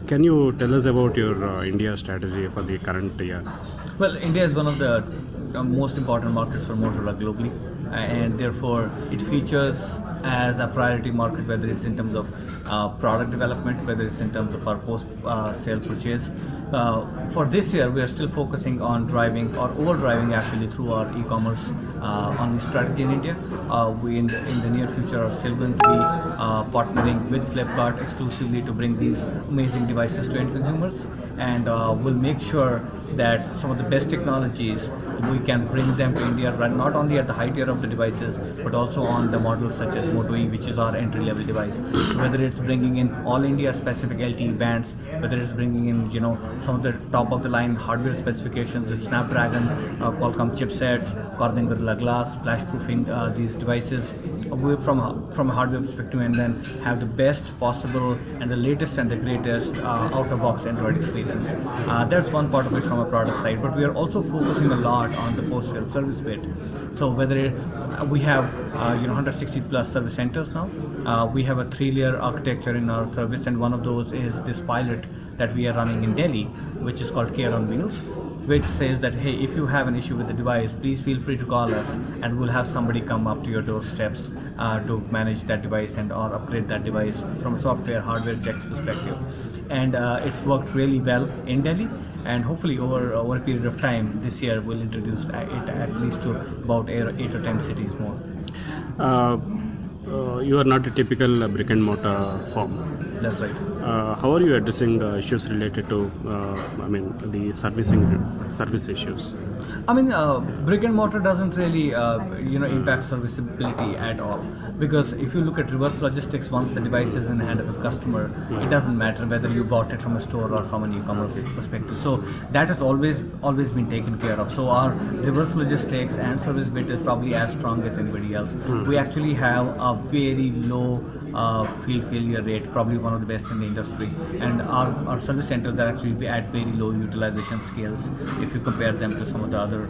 Can you tell us about your India strategy for the current year? Well, India is one of the most important markets for Motorola globally, and therefore it features as a priority market, whether it's in terms of product development, whether it's in terms of our post-sale purchase. For this year, we are still focusing on driving or over-driving actually through our e-commerce on the strategy in India. We in the near future are still going to be partnering with Flipkart exclusively to bring these amazing devices to end consumers, and we'll make sure that some of the best technologies we can bring them to India, run not only at the high tier of the devices but also on the models such as Moto E, which is our entry level device. Whether it's bringing in all India specific LTE bands, whether it's bringing in some of the top of the line hardware specifications with Snapdragon, Qualcomm chipsets, Corning Gorilla Glass, flash proofing these devices from a hardware perspective, and then have the best possible and the latest and the greatest out of box Android experience. That's one part of it from a product side, but we are also focusing a lot on the post sale service bit. So we have 160 plus service centers now. We have a 3-layer architecture in our service, and one of those is this pilot that we are running in Delhi, which is called Care on Wheels, which says that, hey, if you have an issue with the device, please feel free to call us, and we'll have somebody come up to your doorsteps to manage that device and or upgrade that device from a software hardware checks perspective. And it's worked really well in Delhi, and hopefully over a period of time this year we'll introduce it at least to about 8 or 10 cities more. Uh, you are not a typical brick and mortar firm. That's right. How are you addressing the issues related to, the service issues? I mean, brick and mortar doesn't really, impact serviceability at all. Because if you look at reverse logistics, once the device is in the hand of a customer, it doesn't matter whether you bought it from a store or from an e-commerce perspective. So that has always been taken care of. So our reverse logistics and service bit is probably as strong as anybody else. We actually have a very low field failure rate, probably one of the best in the industry, and our service centers are actually at very low utilization scales if you compare them to some of the other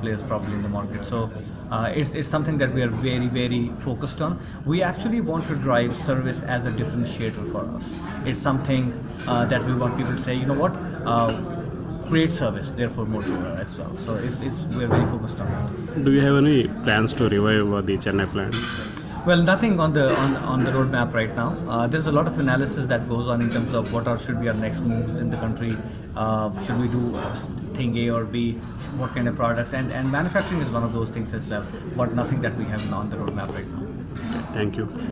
players probably in the market. So it's something that we are very, very focused on. We actually want to drive service as a differentiator for us. It's something that we want people to say, you know what, create service, therefore more as well. So we're very focused on it. Do you have any plans to revive the Chennai plant? Well, nothing on the roadmap right now. There's a lot of analysis that goes on in terms of should be our next moves in the country. Should we do thing A or B? What kind of products? And manufacturing is one of those things as well. But nothing that we have on the roadmap right now. Thank you.